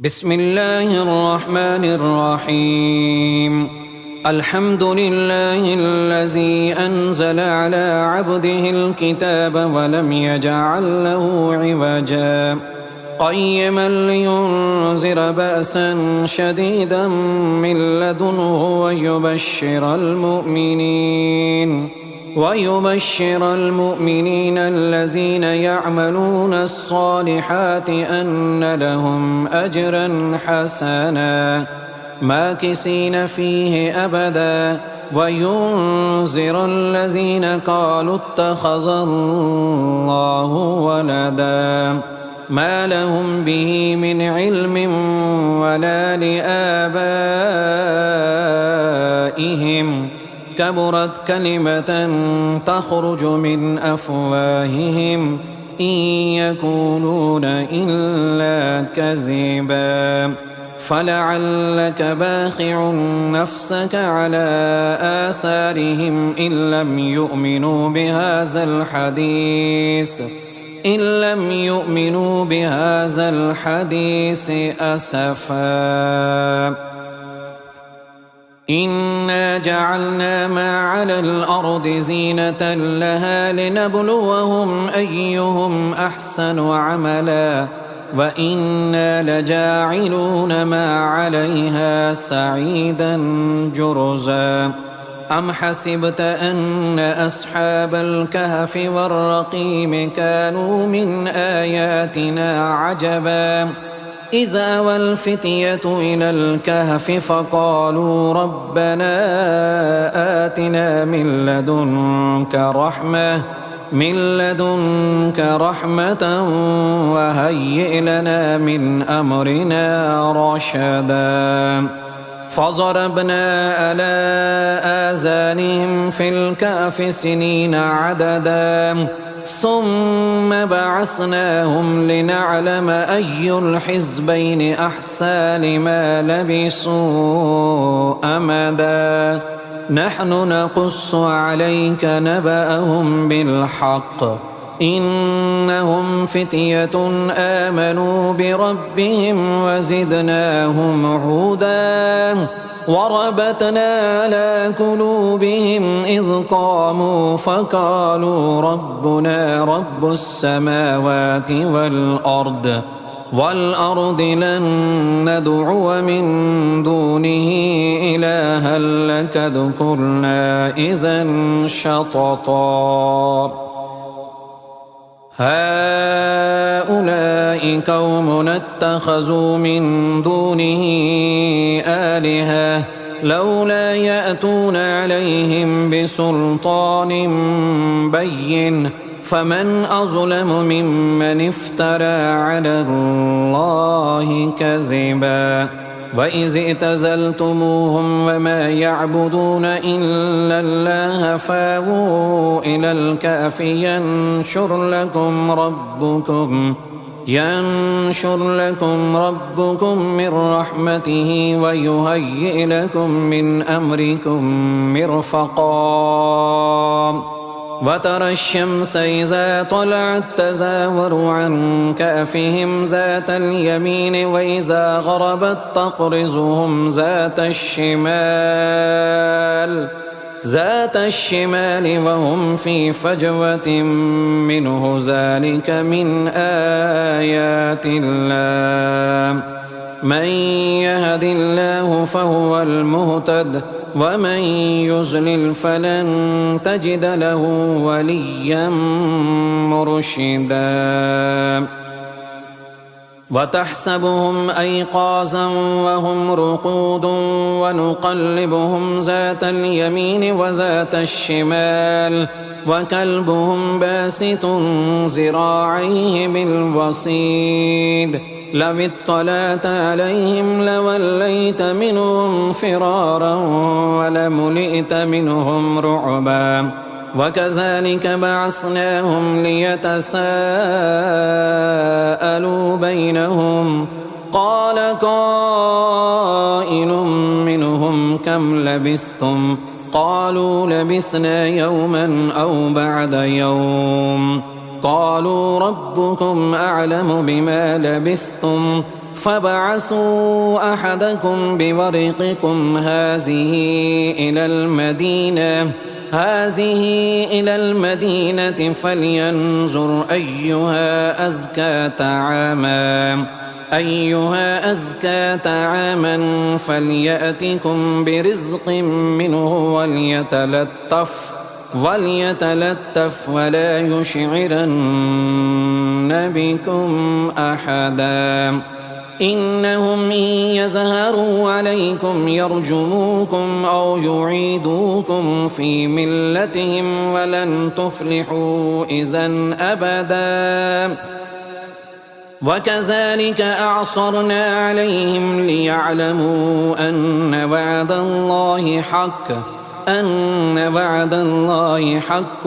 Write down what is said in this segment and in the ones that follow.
بسم الله الرحمن الرحيم. الحمد لله الذي أنزل على عبده الكتاب ولم يجعل له عوجا قيما لينذر بأسا شديدا من لدنه ويبشر المؤمنين الذين يعملون الصالحات أن لهم أجرا حسنا ماكثين فيه أبدا وينذر الذين قالوا اتخذ الله ولدا ما لهم به من علم ولا لآبائهم كبرت كلمة تخرج من أفواههم إن يقولون إلا كذبا فلعلك باخع نفسك على آثارهم إن لم يؤمنوا بهذا الحديث أسفا. إنا جعلنا ما على الأرض زينة لها لنبلوهم أيهم أحسن عملا وإنا لجاعلون ما عليها سعيدا جرزا. أم حسبت أن أصحاب الكهف والرقيم كانوا من آياتنا عجبا إذ أوى الفتية إلى الكهف فقالوا ربنا آتنا من لدنك رحمة وهيئ لنا من أمرنا رشدا. فضربنا على آذانهم في الكهف سنين عددا ثم بعثناهم لنعلم أي الحزبين أحصى لما لبثوا أمدا. نحن نقص عليك نبأهم بالحق إنهم فتية آمنوا بربهم وزدناهم هدى وربطنا على قلوبهم إذ قاموا فقالوا ربنا رب السماوات والأرض لن ندعو من دونه إلها لقد قلنا إذا شططا. هؤلاء قوم اتخذوا من دونه آلهة لولا يأتون عليهم بسلطان بين فمن أظلم ممن افترى على الله كذبا. وإذ اعتزلتموهم وما يعبدون إلا الله فاووا إلى الكهف ينشر لكم ربكم من رحمته ويهيئ لكم من أمركم مرفقا. وترى الشمس إذا طلعت تزاور عن كهفهم ذات اليمين وإذا غربت تقرضهم ذات الشمال وهم في فجوة منه ذلك من آيات الله. من يهد الله فهو المهتد ومن يضلل فلن تجد له وليا مرشدا. وتحسبهم أيقاظا وهم رقود ونقلبهم ذات اليمين وذات الشمال وكلبهم باسط ذراعيه بالوصيد لو اطلعت عليهم لوليت منهم فرارا ولملئت منهم رعبا. وكذلك بعثناهم ليتساءلوا بينهم قال قائل منهم كم لبثتم قالوا لبثنا يوما أو بعد يوم قالوا ربكم أعلم بما لبثتم فابعثوا أحدكم بورقكم هذه إلى المدينة فلينظر أيها أزكى طعاما فليأتكم برزق منه وليتلطف ولا يشعرن بكم أحدا إنهم إن يظهروا عليكم يرجموكم أو يعيدوكم في ملتهم ولن تفلحوا إذا أبدا وكذلك أعصرنا عليهم ليعلموا أن وعد الله حق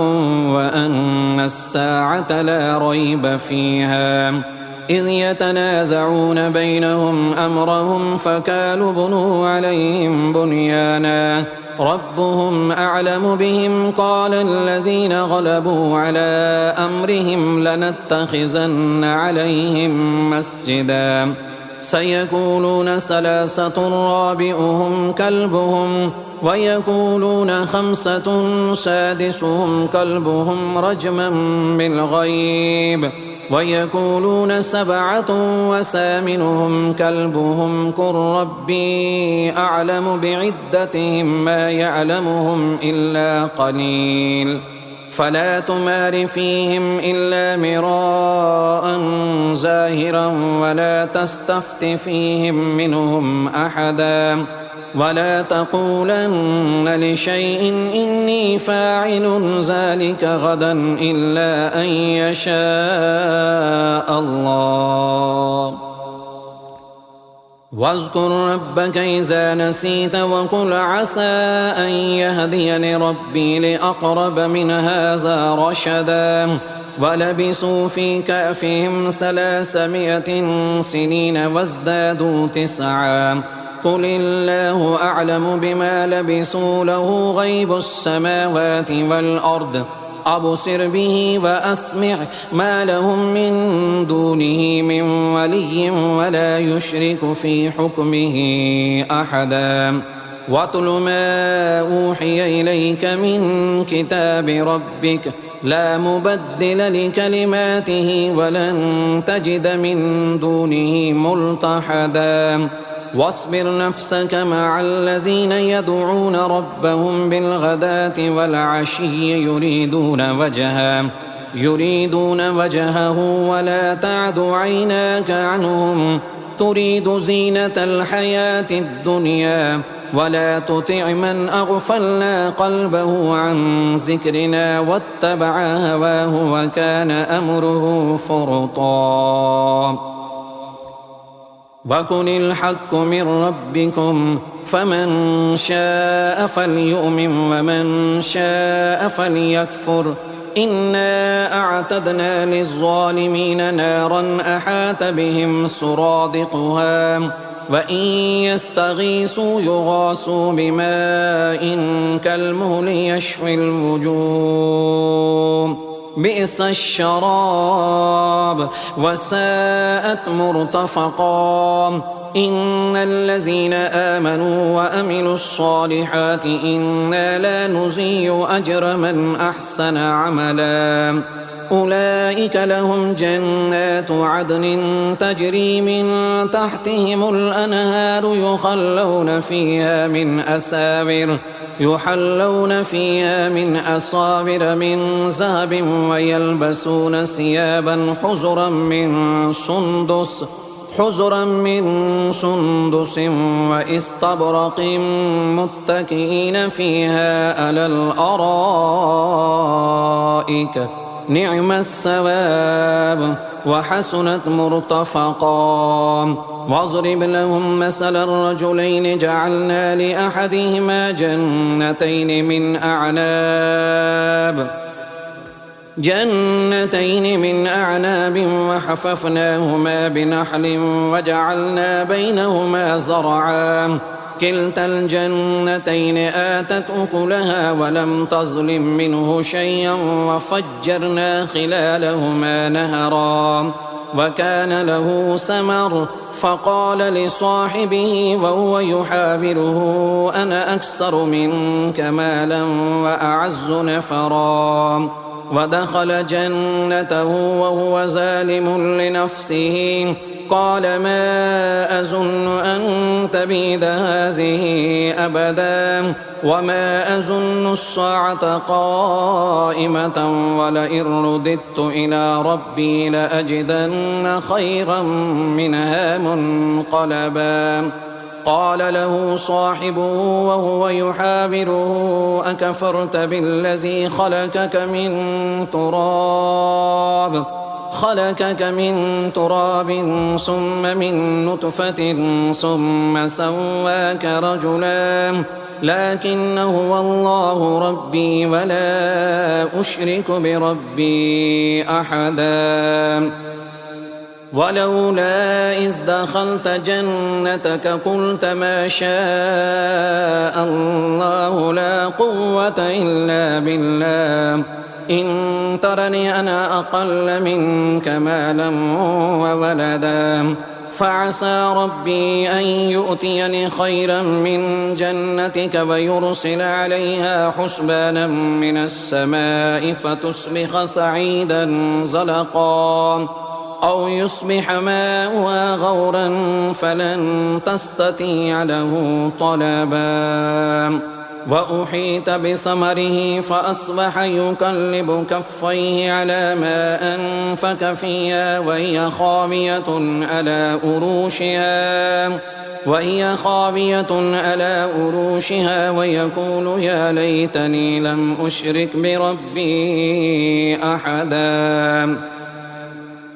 وأن الساعة لا ريب فيها إذ يتنازعون بينهم أمرهم فقالوا بنوا عليهم بنيانا ربهم أعلم بهم قال الذين غلبوا على أمرهم لنتخذن عليهم مسجدا سيقولون ثلاثة رابعهم كلبهم ويقولون خمسة سادسهم كلبهم رجما بالغيب ويقولون سبعة وثامنهم كلبهم قل ربي أعلم بعدتهم ما يعلمهم إلا قليل فلا تمار فيهم إلا مراء ظاهرا ولا تستفت فيهم منهم أحدا ولا تقولن لشيء إني فاعل ذلك غدا إلا أن يشاء الله واذكر ربك إذا نسيت وقل عسى أن يهديني ربي لأقرب من هذا رشدا ولبثوا في كهفهم 300 سنين وازدادوا 9 قل الله أعلم بما لبثوا له غيب السماوات والأرض أبصر به وأسمع ما لهم من دونه من ولي ولا يشرك في حكمه أحدا واتل ما أوحي إليك من كتاب ربك لا مبدل لكلماته ولن تجد من دونه ملتحدا واصبر نفسك مع الذين يدعون ربهم بالغداة والعشي يريدون وجهه ولا تعد عيناك عنهم تريد زينة الحياة الدنيا ولا تطع من أغفلنا قلبه عن ذكرنا واتبع هواه وكان أمره فرطا وقل الحق من ربكم فمن شاء فليؤمن ومن شاء فليكفر إنا أعتدنا للظالمين نارا أحاط بهم سرادقها وإن يستغيثوا يغاثوا بماء كالمهل يشفي الوجوه بئس الشراب وساءت مرتفقا إن الذين آمنوا وأملوا الصالحات إنا لا نضيع أجر من أحسن عملا أولئك لهم جنات عدن تجري من تحتهم الأنهار يحلون فيها من أساور من ذهب ويلبسون ثيابا حزرا من سندس واستبرق متكئين فيها على الأرائك نعم الثواب وحسنت مرتفقا واضرب لهم مثل الرجلين جعلنا لأحدهما جنتين من أعناب وحففناهما بنخل وجعلنا بينهما زرعا كلتا الجنتين آتت أكلها ولم تظلم منه شيئا وفجرنا خلالهما نهرا وكان له ثمر فقال لصاحبه وهو يحاوره أنا أكثر منك مالا وأعز نفرا ودخل جنته وهو ظالم لنفسه قال ما أظن أن تبيد هذه أبدا وما أظن الساعة قائمة ولئن رددت إلى ربي لأجدن خيرا منها منقلبا قال له صاحبه وهو يحاوره أكفرت بالذي خلقك من تراب ثم من نطفة ثم سواك رجلا لكن هو الله ربي ولا أشرك بربي أحدا ولولا إذ دخلت جنتك قلت ما شاء الله لا قوة إلا بالله إن ترني أنا أقل منك مالا وولدا فعسى ربي أن يؤتيني خيرا من جنتك ويرسل عليها حسبانا من السماء فتصبح سعيدا زلقا أو يصبح ماؤها غورا فلن تستطيع له طلبا وأحيط بثمره فأصبح يقلب كفيه على ما أنفق فيها وهي خاوية على أروشها ويقول يا ليتني لم أشرك بربي أحدا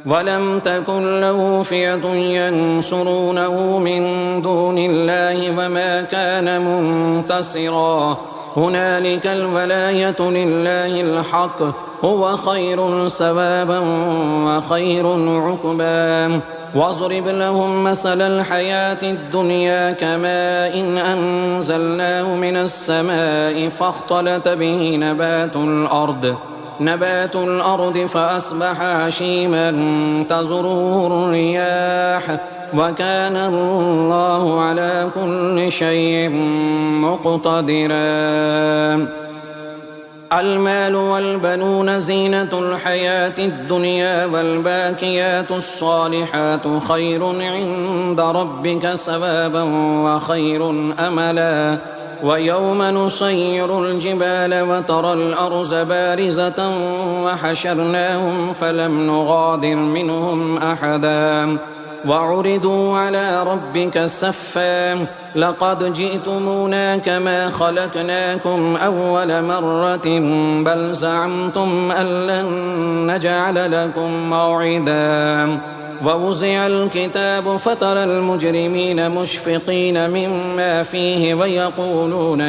ولم تكن له فئة ينصرونه من دون الله وما كان منتصرا هنالك الولاية لله الحق هو خير ثوابا وخير عقبا واضرب لهم مثل الحياة الدنيا كماء إن أنزلناه من السماء فاختلط به نبات الأرض فأصبح هشيما تذروه الرياح وكان الله على كل شيء مقتدرا المال والبنون زينة الحياة الدنيا والباقيات الصالحات خير عند ربك ثوابا وخير أملا ويوم نسير الجبال وترى الأرض بارزة وحشرناهم فلم نغادر منهم أحدا وعرضوا على ربك صفا لقد جئتمونا كما خلقناكم أول مرة بل زعمتم أن لن نجعل لكم موعدا ووزع الكتاب فترى المجرمين مشفقين مما فيه ويقولون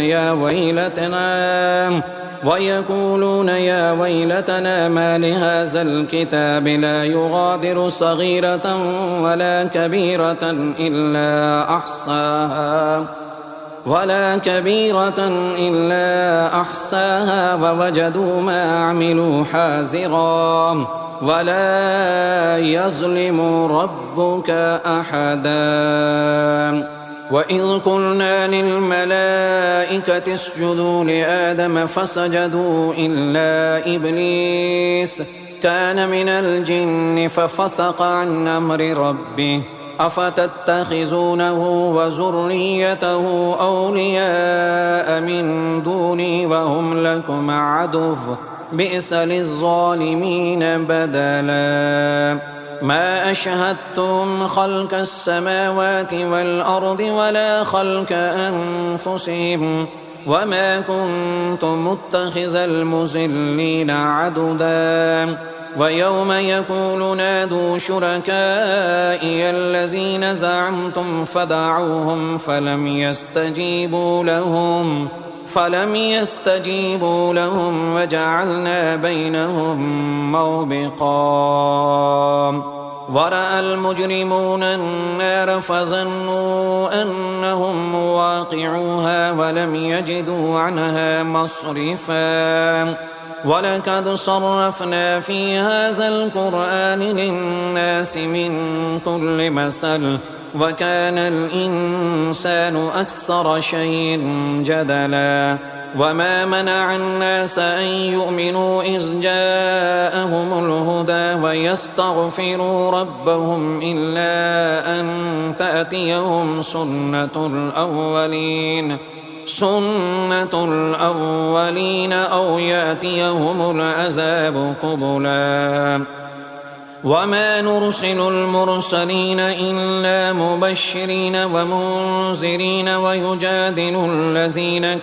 يا ويلتنا ما لهذا الكتاب لا يغادر صغيرة ولا كبيرة إلا أحصاها ووجدوا ما عملوا حاضرا ولا يظلم ربك أحدا وإذ قلنا للملائكة اسجدوا لآدم فسجدوا إلا إبليس كان من الجن ففسق عن أمر ربه أفتتخذونه وذريته أولياء من دوني وهم لكم عدو بئس للظالمين بدلا ما أشهدتم خلق السماوات والأرض ولا خلق أنفسهم وما كنت متخذ المضلين عضدا ويوم يقول نادوا شركائي الذين زعمتم فدعوهم فلم يستجيبوا لهم وجعلنا بينهم موبقا ورأى المجرمون النار فظنوا أنهم مواقعوها ولم يجدوا عنها مصرفا ولقد صرفنا في هذا القرآن للناس من كل مثل وكان الإنسان أكثر شيء جدلا وما منع الناس أن يؤمنوا إذ جاءهم الهدى ويستغفروا ربهم إلا أن تأتيهم سنة الأولين أو يأتيهم العذاب قبلا وما نرسل المرسلين إلا مبشرين ومنذرين ويجادل الذين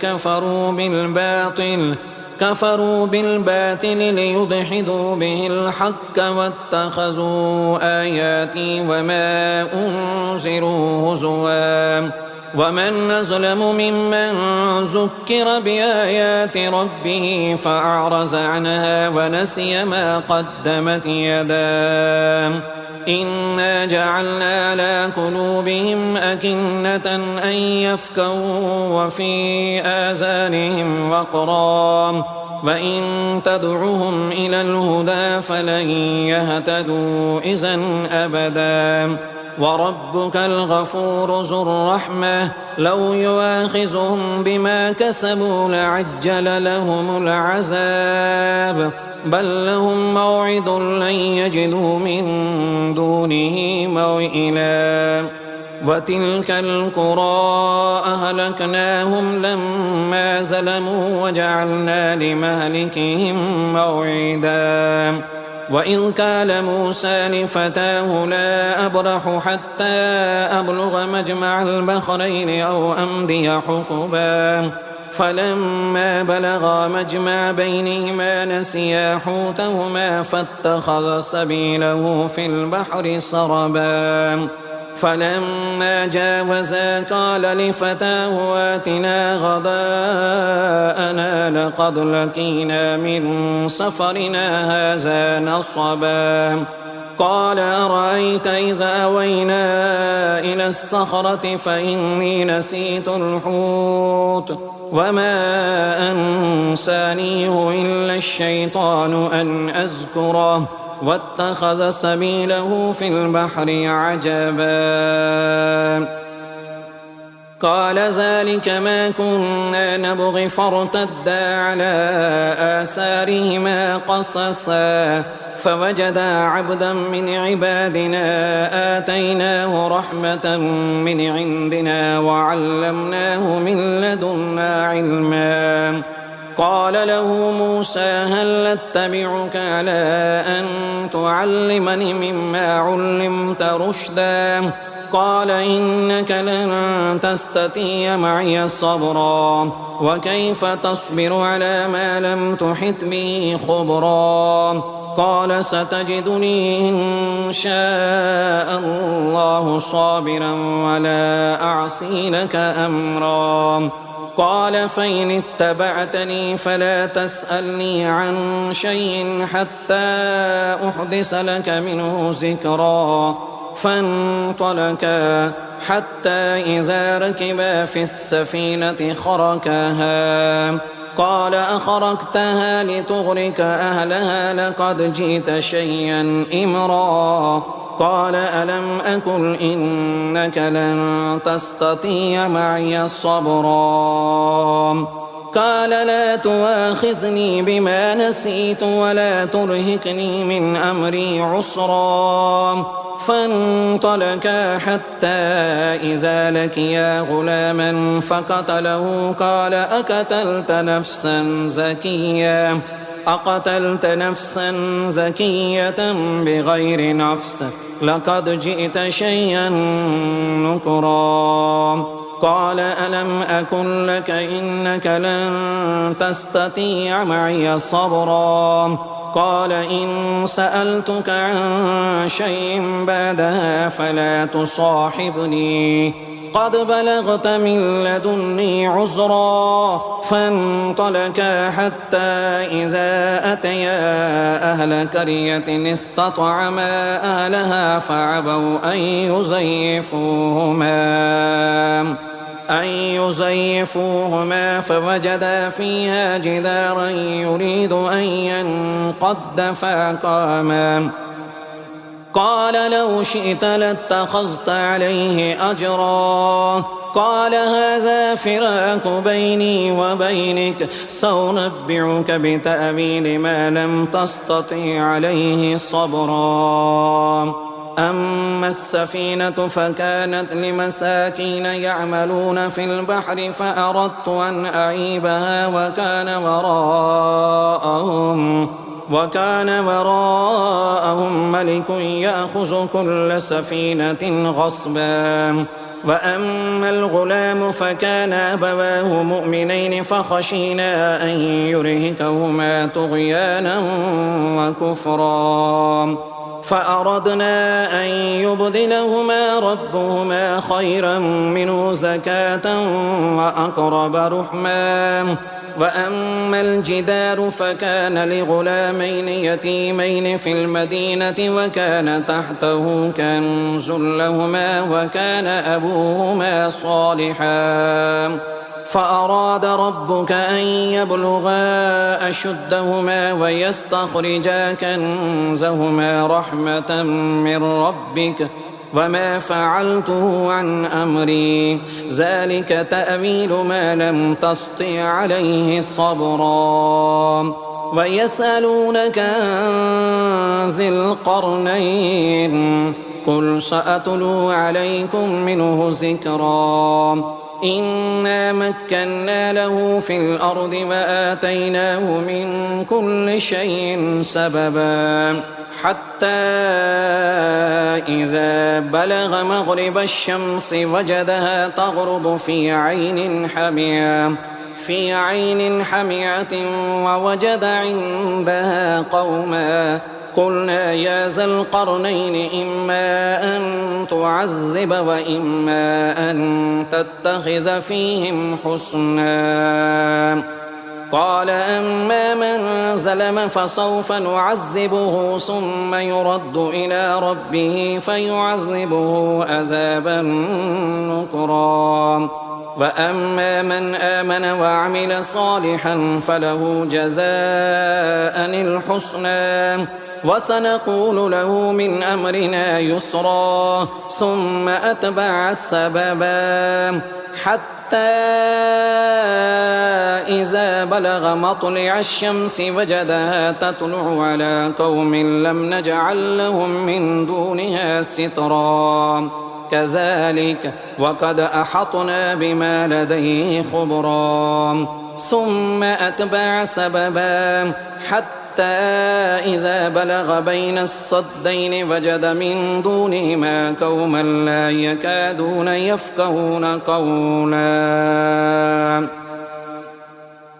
كفروا بالباطل ليدحضوا به الحق واتخذوا آياتي وما أنذروا هزوا ومن أظلم ممن ذكر بآيات ربه فأعرض عنها ونسي ما قدمت يداه إنا جعلنا على قلوبهم أكنة أن يفقهوا وفي آذانهم وقرا وإن تدعهم إلى الهدى فلن يهتدوا إذا أبدا وربك الغفور ذو الرحمة لو يؤاخذهم بما كسبوا لعجل لهم العذاب بل لهم موعد لن يجدوا من دونه موئلا وتلك القرى أهلكناهم لما ظلموا وجعلنا لمهلكهم موعدا وإذ قال موسى لفتاه لا أبرح حتى أبلغ مجمع البحرين أو أمضي حقبا فلما بلغا مجمع بينهما نسيا حوتهما فاتخذ سبيله في البحر سربا فلما جاوزا قال لفتاه آتنا غداءنا لقد لقينا من سفرنا هذا نصبا قال أرأيت إذا أوينا إلى الصخرة فإني نسيت الحوت وما أنسانيه إلا الشيطان أن أذكره واتخذ سبيله في البحر عجبا قال ذلك ما كنا نبغي فارتدا على آثارهما قصصا فوجدا عبدا من عبادنا آتيناه رحمة من عندنا وعلمناه من لدنا علما قال له موسى هل أتبعك على أن تعلمني مما علمت رشدا قال إنك لن تستطيع معي صبرا وكيف تصبر على ما لم تحط به خبرا قال ستجدني إن شاء الله صابرا ولا أعصي لك أمرا قال فإن اتبعتني فلا تسألني عن شيء حتى أحدث لك منه ذكرا فانطلقا حتى إذا ركبا في السفينة خرقها قال أخرقتها لتغرق أهلها لقد جئت شيئا إمرا قال ألم أقل إنك لن تستطيع معي صبرا قال لا تؤاخذني بما نسيت ولا ترهقني من أمري عسرا فانطلقا حتى إذا لقيا غلاما فقتله قال أقتلت نفسا زكية بغير نفس لقد جئت شيئا نكرا قال ألم أقل لك إنك لن تستطيع معي صبرا قال إن سألتك عن شيء بعدها فلا تصاحبني قد بلغت من لدني عذرا. فانطلقا حتى إذا أتيا أهل قرية استطعما أهلها فأبوا أن يزيفوهما فوجدا فيها جدارا يريد أن ينقض فأقاما. قال لو شئت لاتخذت عليه أجرا. قال هذا فراق بيني وبينك سأنبئك بتأويل ما لم تستطع عليه صبرا. أما السفينة فكانت لمساكين يعملون في البحر فأردت أن أعيبها وكان وراءهم ملك يأخذ كل سفينة غصبا. وأما الغلام فكان أبواه مؤمنين فخشينا أن يرهقهما طغيانا وكفرا فأردنا أن يبدلهما ربهما خيرا منه زكاة وأقرب رحما. وأما الجدار فكان لغلامين يتيمين في المدينة وكان تحته كنز لهما وكان أبوهما صالحا فأراد ربك أن يبلغا أشدهما ويستخرجا كنزهما رحمة من ربك وما فعلته عن أمري ذلك تأويل ما لم تسطع عليه صبرا. ويسألونك عن ذي القرنين قل سأتلو عليكم منه ذكرا. إنا مكنا له في الأرض وآتيناه من كل شيء سببا حتى إذا بلغ مغرب الشمس وجدها تغرب في عين حمية ووجد عندها قوما. قلنا يا ذا القرنين إما أن تعذب وإما أن تتخذ فيهم حسنا. قال أما من ظلم فسوف نعذبه ثم يرد إلى ربه فيعذبه عذابا نكرا. وأما من آمن وعمل صالحا فله جزاء الحسنى وسنقول له من أمرنا يسرا. ثم أتبع السببا حتى إذا بلغ مطلع الشمس وجدها تطلع على قوم لم نجعل لهم من دونها سترا. كذلك وقد أحطنا بما لديه خبرا. ثم أتبع سببا حتى إذا بلغ بين الصدين وجد من دونهما قوما لا يكادون يفقهون قولا.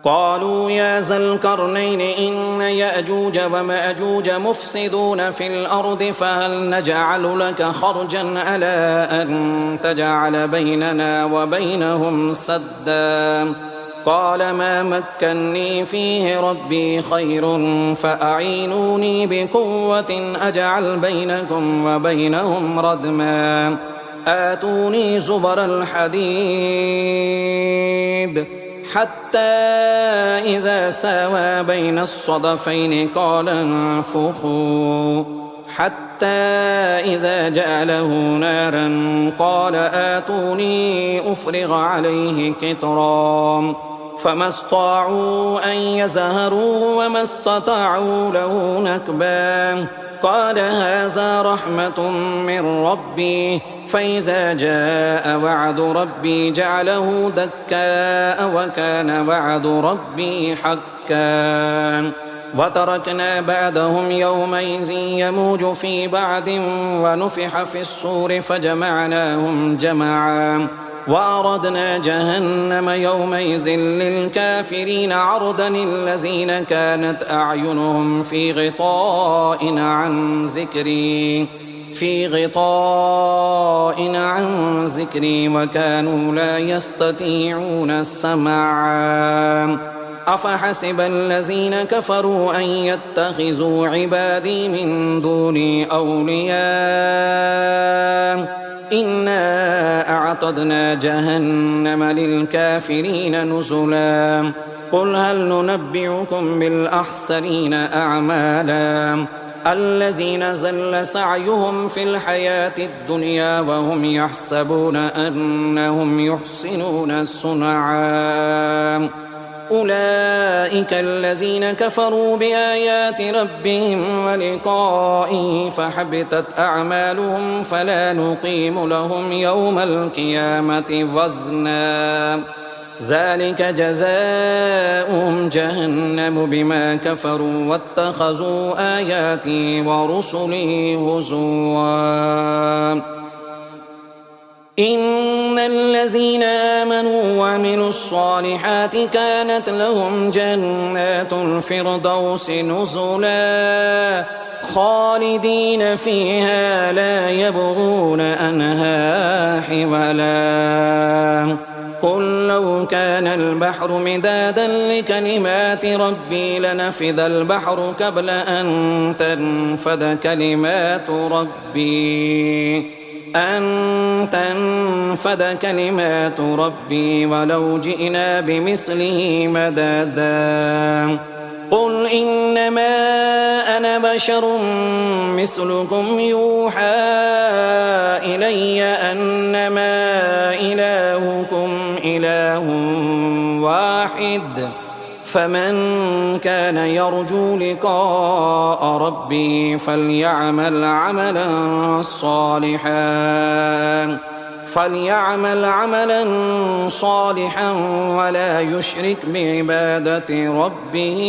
قالوا يا ذا القرنين إن يأجوج ومأجوج مفسدون في الأرض فهل نجعل لك خرجا على أن تجعل بيننا وبينهم سدا. قال ما مكني فيه ربي خير فأعينوني بقوة أجعل بينكم وبينهم ردما. آتوني زبر الحديد حتى إذا ساوى بين الصدفين قال انفخوا حتى إذا جعله نارا قال آتوني أفرغ عليه قطرا. فما استطاعوا أن يزهروه وما استطاعوا له نكبا. قال هذا رحمة من ربي فإذا جاء وعد ربي جعله دكاء وكان وعد ربي حقا. وتركنا بعدهم يومئذ يموج في بعد ونفح في الصور فجمعناهم جمعا. وأردنا جهنم يومئذ للكافرين عرضا الذين كانت أعينهم في غطاء عن ذكري وكانوا لا يستطيعون السمع. أفحسب الذين كفروا أن يتخذوا عبادي من دوني أولياء إنا أعتدنا جهنم للكافرين نزلا قل هل ننبئكم بالأخسرين أعمالا الذين زل سعيهم في الحياة الدنيا وهم يحسبون أنهم يحسنون صنعا أولئك الذين كفروا بآيات ربهم ولقائه فحبطت أعمالهم فلا نقيم لهم يوم القيامة وزنا ذلك جزاؤهم جهنم بما كفروا واتخذوا آياتي ورسلي هزوا إن الذين آمنوا وعملوا الصالحات كانت لهم جنات الفردوس نزلا خالدين فيها لا يبغون عنها حولا قل لو كان البحر مدادا لكلمات ربي لنفد البحر قبل أن تنفد كلمات ربي ولو جئنا بمثله مددا قل إنما أنا بشر مثلكم يوحى إلي أنما إلهكم إله واحد فمن كان يرجو لقاء ربه فليعمل عملا صالحا ولا يشرك بعبادة ربه